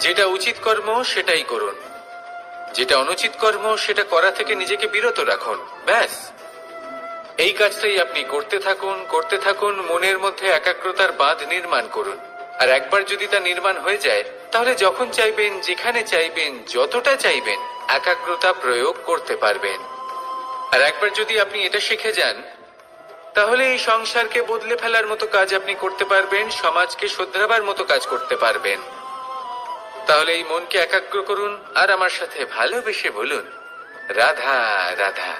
যেটা উচিত কর্ম সেটাই করুন, যেটা অনুচিত কর্ম সেটা করা থেকে নিজেকে বিরত রাখুন। ব্যাস, এই কাজটাই আপনি করতে থাকুন, করতে থাকুন। মনের মধ্যে একাগ্রতার বাঁধ নির্মাণ করুন। আর একবার যদি তা নির্মাণ হয়ে যায়, তাহলে যখন চাইবেন, যেখানে চাইবেন, যতটা চাইবেন একাগ্রতা প্রয়োগ করতে পারবেন। আর একবার যদি আপনি এটা শিখে যান, তাহলে এই সংসারকে বদলে ফেলার মতো কাজ আপনি করতে পারবেন, সমাজকে শোধরাবার মতো কাজ করতে পারবেন। তাহলে এই মনকে একাগ্র করুন আর আমার সাথে ভালোবেসে বলুন রাধা রাধা।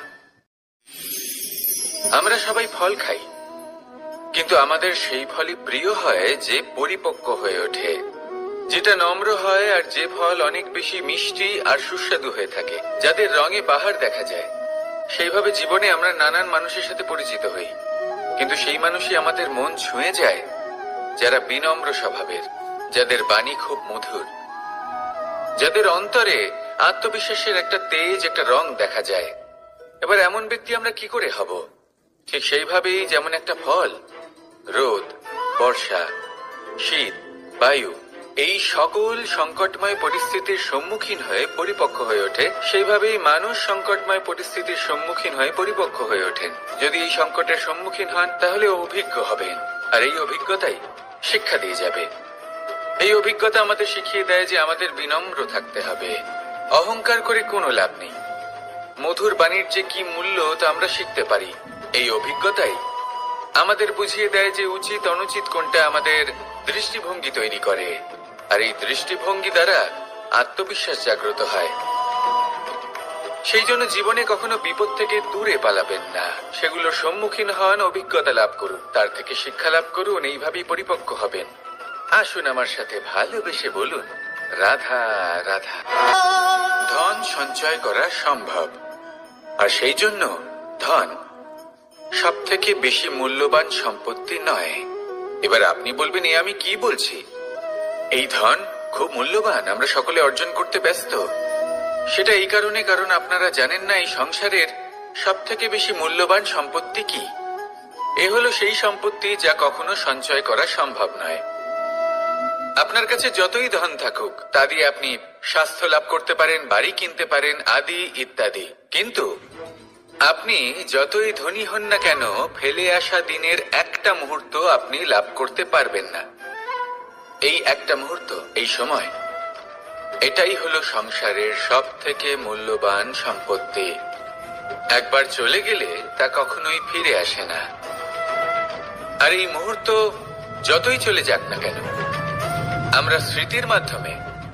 আমরা সবাই ফল খাই, কিন্তু আমাদের সেই ফলই প্রিয় হয় যে পরিপক্ক হয়ে ওঠে, যেটা নম্র হয়, আর যে ফল অনেক বেশি মিষ্টি আর সুস্বাদু হয়ে থাকে, যাদের রঙে বাহার দেখা যায়। সেইভাবে জীবনে আমরা নানান মানুষের সাথে পরিচিত হই, কিন্তু সেই মানুষই আমাদের মন ছুঁয়ে যায় যারা বিনম্র স্বভাবের, যাদের বাণী খুব মধুর, যাদের অন্তরে আত্মবিশ্বাসের একটা তেজ, একটা রং দেখা যায়। এবার এমন ব্যক্তি আমরা কি করে হব? ঠিক সেইভাবেই যেমন একটা ফল রোদ, বর্ষা, শীত, বায়ু এই সকল সংকটময় পরিস্থিতির সম্মুখীন হয়ে পরিপক্ক হয়ে ওঠে, সেইভাবেই মানুষ সংকটময় পরিস্থিতির সম্মুখীন হয়ে পরিপক্ক হয়ে ওঠেন। যদি এই সংকটের সম্মুখীন হন তাহলে অভিজ্ঞ হবেন, আর এই অভিজ্ঞতাই শিক্ষা দিয়ে যাবে। এই অভিজ্ঞতা আমাদের শিখিয়ে দেয় যে আমাদের বিনম্র থাকতে হবে। অহংকার করে কোনো লাভ নেই। মধুর বাণীর যে কি মূল্য তা আমরা শিখতে পারি। এই অভিজ্ঞতাই আমাদের বুঝিয়ে দেয় যে উচিত অনুচিত কোনটা আমাদের দৃষ্টিভঙ্গি তৈরি করে, আর এই দৃষ্টিভঙ্গি দ্বারা আত্মবিশ্বাস জাগ্রত হয়। সেই জন্য জীবনে কখনো বিপদ থেকে দূরে পালাবেন না, সেগুলোর সম্মুখীন হন, অভিজ্ঞতা লাভ করুন, তার থেকে শিক্ষা লাভ করুন, এইভাবেই পরিপক্ক হবেন। আসুন আমার সাথে ভালোবেসে বলুন রাধা রাধা। ধন সঞ্চয় করা সম্ভব, আর সেই জন্য ধন সব থেকে বেশি মূল্যবান সম্পত্তি নয়। এবার আপনি বলবেন, আমি কি বলছি? এই ধন খুব মূল্যবান, আমরা সকলে অর্জন করতে ব্যস্ত। সেটা এই কারণে, কারণ আপনারা জানেন না এই সংসারের সব থেকে বেশি মূল্যবান সম্পত্তি কি। এ হলো সেই সম্পত্তি যা কখনো সঞ্চয় করা সম্ভব নয়। আপনার কাছে যতই ধন থাকুক তা দিয়ে আপনি স্বাস্থ্য লাভ করতে পারেন, বাড়ি কিনতে পারেন, আদি ইত্যাদি। কিন্তু আপনি যতই ধনী হন না কেন, ফেলে আসা দিনের একটা মুহূর্ত আপনি লাভ করতে পারবেন না। এই একটা মুহূর্ত, এই সময়, এটাই হলো সংসারের সব থেকে মূল্যবান সম্পত্তি। একবার চলে গেলে তা কখনোই ফিরে আসে না। আর এই মুহূর্ত যতই চলে যাক না কেন, আমরা স্মৃতির মাধ্যমে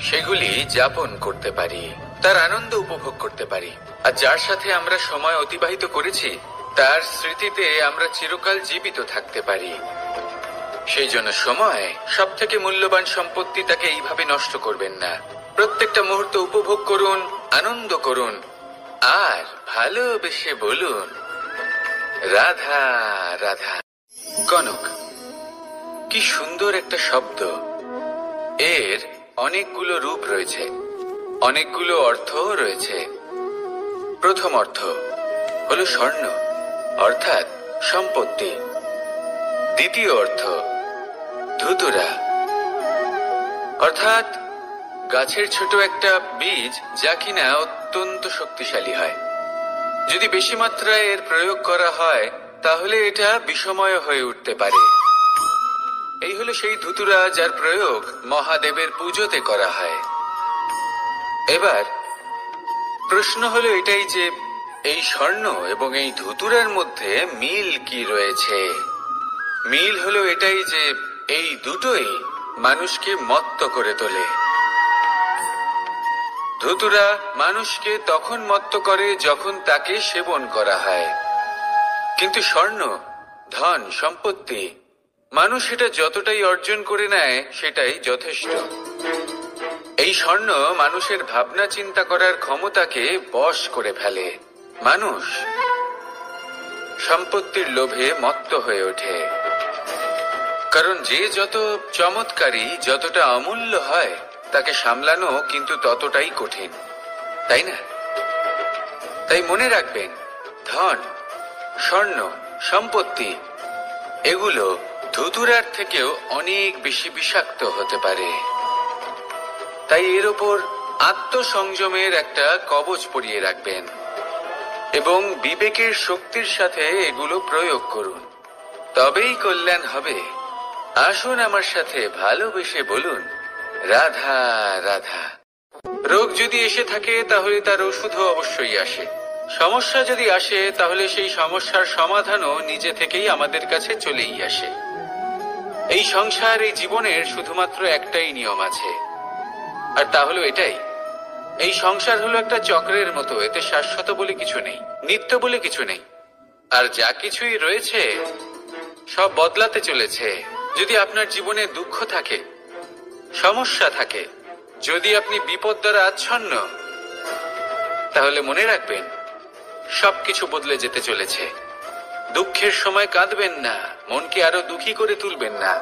সেগুলি যাপন করতে পারি, তার আনন্দ উপভোগ করতে পারি। আর যার সাথে আমরা সময় অতিবাহিত করেছি তার স্মৃতিতে আমরা চিরকাল জীবিত থাকতে পারি। সেই জন্য সময় সব থেকে মূল্যবান সম্পত্তি, তাকে এইভাবে নষ্ট করবেন না। প্রত্যেকটা মুহূর্ত উপভোগ করুন, আনন্দ করুন, আর ভালোবেসে বলুন রাধা রাধা। কনক, কি সুন্দর একটা শব্দ। এর অনেকগুলো রূপ রয়েছে, অনেকগুলো অর্থও রয়েছে। প্রথম অর্থ হলো স্বর্ণ, অর্থাৎ সম্পত্তি। দ্বিতীয় অর্থ ধুতুরা, অর্থাৎ গাছের ছোট একটা বীজ, যা কিনা অত্যন্ত শক্তিশালী হয়। যদি বেশি মাত্রায় এর প্রয়োগ করা হয় তাহলে এটা বিষময় হয়ে উঠতে পারে। এই হলো সেই ধুতুরা যার প্রয়োগ মহাদেবের পুজোতে করা হয়। এবার প্রশ্ন হলো এটাই যে এই স্বর্ণ এবং এই ধুতুরার মধ্যে মিল কি রয়েছে। মিল হলো এটাই যে এই দুটোই মানুষকে মত্ত করে তোলে। ধুতুরা মানুষকে তখন মত্ত করে যখন তাকে সেবন করা হয়, কিন্তু স্বর্ণ, ধন, সম্পত্তি, মানুষ এটা যতটাই অর্জন করে নেয় সেটাই যথেষ্ট। এই স্বর্ণ মানুষের ভাবনা চিন্তা করার ক্ষমতাকে বশ করে ফেলে। মানুষ সম্পত্তির লোভে মত্ত হয়ে ওঠে, কারণ যে যত চমৎকারী, যতটা অমূল্য হয় তাকে সামলানো কিন্তু ততটাই কঠিন, তাই না? তাই মনে রাখবেন, ধন, স্বর্ণ, সম্পত্তি এগুলো ধুতুরার থেকেও অনেক বেশি বিষাক্ত হতে পারে। তাই এর ওপর আত্মসংযমের একটা কবচ পরিয়ে রাখবেন এবং বিবেকের শক্তির সাথে এগুলো প্রয়োগ করুন, তবেই কল্যাণ হবে। আসুন আমার সাথে ভালোবেসে বলুন রাধা রাধা। রোগ যদি এসে থাকে তাহলে তার ওষুধও অবশ্যই আসে। সমস্যা যদি আসে তাহলে সেই সমস্যার সমাধানও নিজে থেকেই আমাদের কাছে চলেই আসে। এই সংসার, এই জীবনের শুধুমাত্র একটাই নিয়ম আছে, আর তা হলো এটাই, এই সংসার হলো একটা চক্রের মতো। এতে শাশ্বত বলে কিছু নেই, নিত্য বলে কিছু নেই, আর যা কিছুই রয়েছে সব বদলাতে চলেছে। যদি আপনার জীবনে দুঃখ থাকে, সমস্যা থাকে, যদি আপনি বিপদ দ্বারা আচ্ছন্ন, তাহলে মনে রাখবেন সবকিছু বদলে যেতে চলেছে। দুঃখের সময় কাঁদবেন না, মনকে আরো দুঃখী করে তুলবেন না,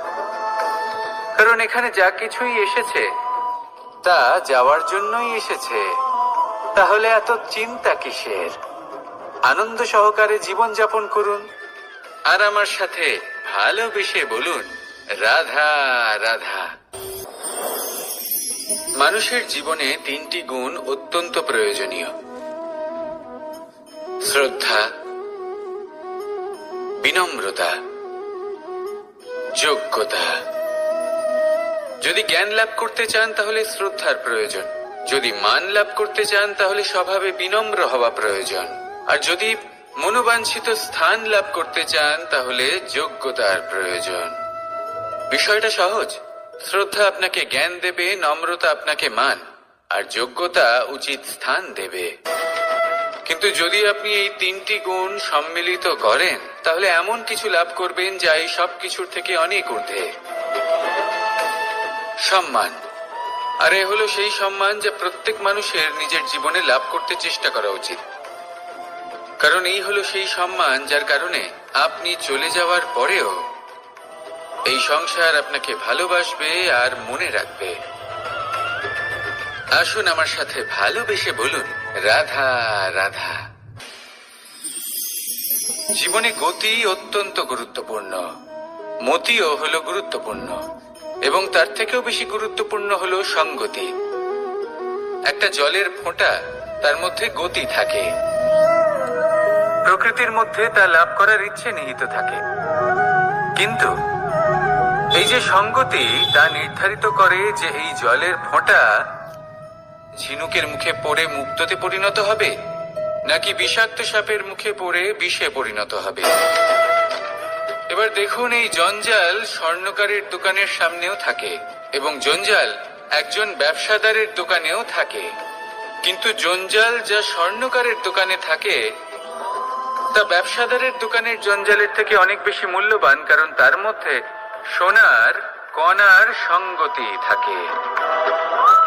কারণ এখানে যা কিছুই এসেছে তা যাওয়ার জন্যই এসেছে। তাহলে এত চিন্তা কিসের? আনন্দ সহকারে জীবন যাপন করুন, আর আমার সাথে ভালোবেসে বলুন রাধা রাধা। মানুষের জীবনে তিনটি গুণ অত্যন্ত প্রয়োজনীয়: শ্রদ্ধা, বিনম্রতা, যোগ্যতা। যদি জ্ঞান লাভ করতে চান তাহলে শ্রদ্ধার প্রয়োজন, যদি মান লাভ করতে চান তাহলে স্বভাবে বিনম্র হওয়া প্রয়োজন, আর যদি মনোবাঞ্ছিত স্থান লাভ করতে চান তাহলে যোগ্যতার প্রয়োজন। বিষয়টা সহজ। শ্রদ্ধা আপনাকে জ্ঞান দেবে, নম্রতা আপনাকে মান, আর যোগ্যতা উচিত স্থান দেবে। কিন্তু যদি আপনি এই তিনটি গুণ সম্মিলিত করেন তাহলে এমন কিছু লাভ করবেন যা এই সব কিছুর থেকে অনেক ঊর্ধ্বে। সম্মান। আর এ হলো সেই সম্মান যা প্রত্যেক মানুষের নিজের জীবনে লাভ করতে চেষ্টা করা উচিত, কারণ এই হলো সেই সম্মান যার কারণে আপনি চলে যাওয়ার পরেও এই সংসার আপনাকে ভালোবাসবে আর মনে রাখবে। আসুন আমার সাথে ভালোবেসে বলুন রাধা রাধা। জীবনে গতি অত্যন্ত গুরুত্বপূর্ণ, মতিও হলো গুরুত্বপূর্ণ। এবং তার থেকেও বেশি গুরুত্বপূর্ণ হলো সঙ্গতি। একটা জলের ফোঁটা, তার মধ্যে গতি থাকে, প্রকৃতির মধ্যে তা লাভ করার ইচ্ছে নিহিত থাকে। কিন্তু এই যে সঙ্গতি, তা নির্ধারিত করে যে এই জলের ফোঁটা ঝিনুকের মুখে পড়ে মুক্তোতে পরিণত হবে, নাকি বিষাক্ত সাপের মুখে পড়ে বিষে পরিণত হবে। এবার দেখুন, এই জঞ্জাল স্বর্ণকারের দোকানের সামনেও থাকে এবং জঞ্জাল একজন ব্যবসাদারের দোকানেও থাকে। কিন্তু জঞ্জাল যা স্বর্ণকারের দোকানে থাকে তা ব্যবসাদারের দোকানের জঞ্জালের থেকে অনেক বেশি মূল্যবান, কারণ তার মধ্যে সোনার কণার সঙ্গতি থাকে।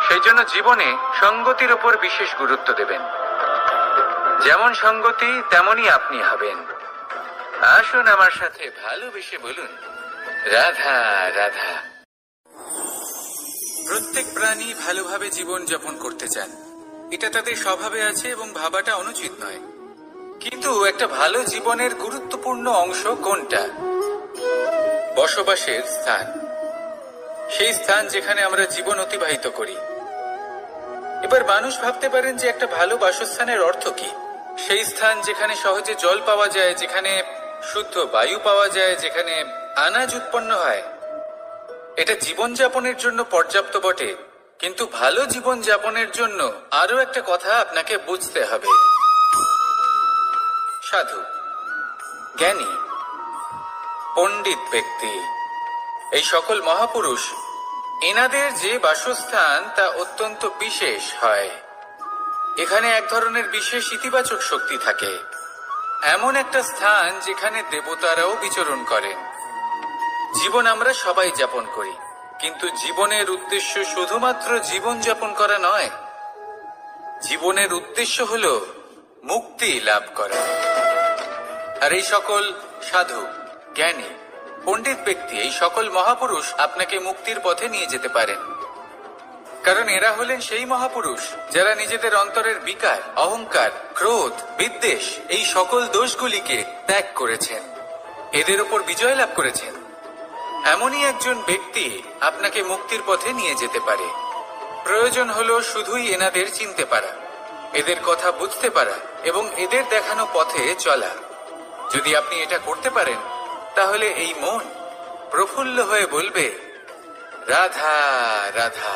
সেই জন্য জীবনে সঙ্গতির উপর বিশেষ গুরুত্ব দেবেন। যেমন সঙ্গতি তেমনই আপনি হবেন। আসুন আমার সাথে ভালোবেসে বলুন, রাধা রাধা। প্রত্যেক প্রাণী ভালোভাবে জীবন যাপন করতে চান, এটা তাদের স্বভাবে আছে এবং ভাবাটা অনুচিত নয়। কিন্তু একটা ভালো জীবনের গুরুত্বপূর্ণ অংশ কোনটা? বসবাসের স্থান, সেই স্থান যেখানে আমরা জীবন অতিবাহিত করি। এবার মানুষ ভাবতে পারেন যে একটা ভালো বাসস্থানের অর্থ কি? সেই স্থান যেখানে সহজে জল পাওয়া যায়, যেখানে শুদ্ধ বায়ু পাওয়া যায়, যেখানে আনাজ উৎপন্ন হয়। এটা জীবনযাপনের জন্য পর্যাপ্ত বটে, কিন্তু ভালো জীবন যাপনের জন্য আরো একটা কথা আপনাকে বুঝতে হবে। সাধু, জ্ঞানী, পণ্ডিত ব্যক্তি, এই সকল মহাপুরুষ, এনাদের যে বাসস্থান তা অত্যন্ত বিশেষ হয়। এখানে এক ধরনের বিশেষ ইতিবাচক শক্তি থাকে, এমন একটা স্থান যেখানে দেবতারাও বিচরণ করেন। জীবন আমরা সবাই যাপন করি, কিন্তু জীবনের উদ্দেশ্য শুধুমাত্র জীবন যাপন করা নয়। জীবনের উদ্দেশ্য হলো মুক্তি লাভ করা। আর এই সকল সাধু, জ্ঞানী, পণ্ডিত ব্যক্তি, এই সকল মহাপুরুষ আপনাকে মুক্তির পথে নিয়ে যেতে পারেন, কারণ এরা হলেন সেই মহাপুরুষ যারা নিজেদের অন্তরের বিকার, অহংকার, ক্রোধ, বিদ্বেষ, এই সকল দোষগুলিকে ত্যাগ করেছেন, এদের উপর বিজয় লাভ করেছেন। এমনই একজন ব্যক্তি আপনাকে মুক্তির পথে নিয়ে যেতে পারে। প্রয়োজন হলো শুধুই এনাদের চিনতে পারা, এদের কথা বুঝতে পারা এবং এদের দেখানো পথে চলা। যদি আপনি এটা করতে পারেন, তাহলে এই মন প্রফুল্ল হয়ে বলবে, রাধা রাধা।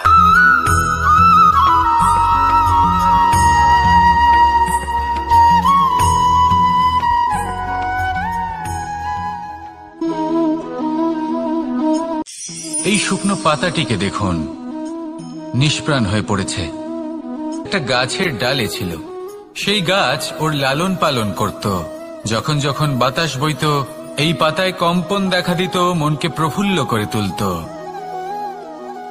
এই শুকনো পাতাটিকে দেখুন, নিষ্প্রাণ হয়ে পড়েছে। একটা গাছের ডালে ছিল, সেই গাছ ওর লালন পালন করত। যখন যখন বাতাস বইত, এই পাতায় কম্পন দেখা দিত, মনকে প্রফুল্ল করে তুলত।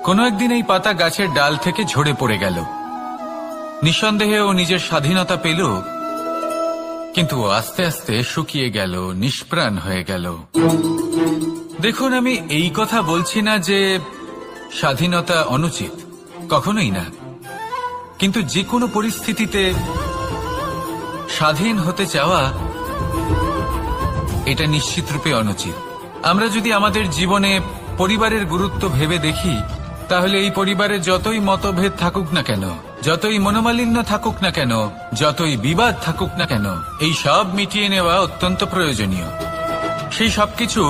কোনো একদিন এই পাতা গাছের ডাল থেকে ঝরে পড়ে গেল। নিঃসন্দেহে ও নিজের স্বাধীনতা পেল, কিন্তু আস্তে আস্তে শুকিয়ে গেল, নিষ্প্রাণ হয়ে গেল। দেখুন, আমি এই কথা বলছি না যে স্বাধীনতা অনুচিত, কখনোই না। কিন্তু যে কোনো পরিস্থিতিতে স্বাধীন হতে চাওয়া, এটা নিশ্চিত রূপে অনুচিত। আমরা যদি আমাদের জীবনে পরিবারের গুরুত্ব ভেবে দেখি, তাহলে এই পরিবারে যতই মতভেদ থাকুক না কেন, যতই মনোমালিন্য থাকুক না কেন, যতই বিবাদ থাকুক না কেন, এই সব মিটিয়ে নেওয়া অত্যন্ত প্রয়োজনীয়। সেই সবকিছু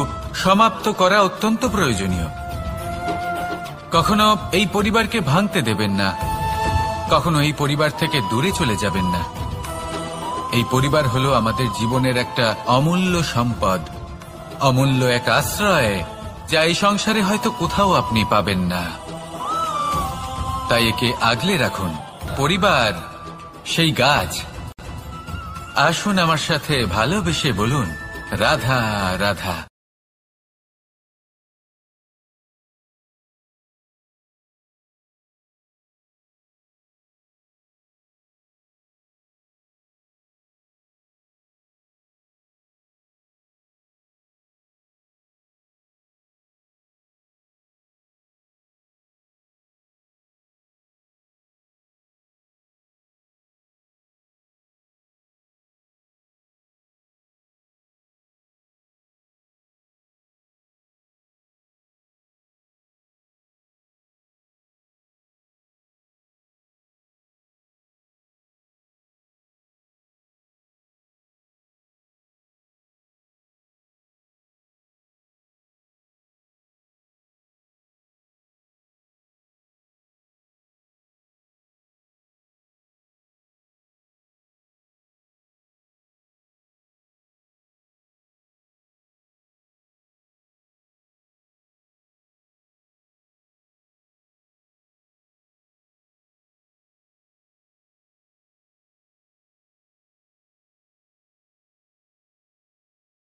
সমাপ্ত করা অত্যন্ত প্রয়োজনীয়। কখনো এই পরিবারকে ভাঙতে দেবেন না, কখনো এই পরিবার থেকে দূরে চলে যাবেন না। এই পরিবার হলো আমাদের জীবনের একটা অমূল্য সম্পদ, অমূল্য এক আশ্রয়, যা এই সংসারে হয়তো কোথাও আপনি পাবেন না। তাই একে আগলে রাখুন। পরিবার সেই গাছ। আসুন আমার সাথে ভালোবেসে বলুন, রাধা রাধা।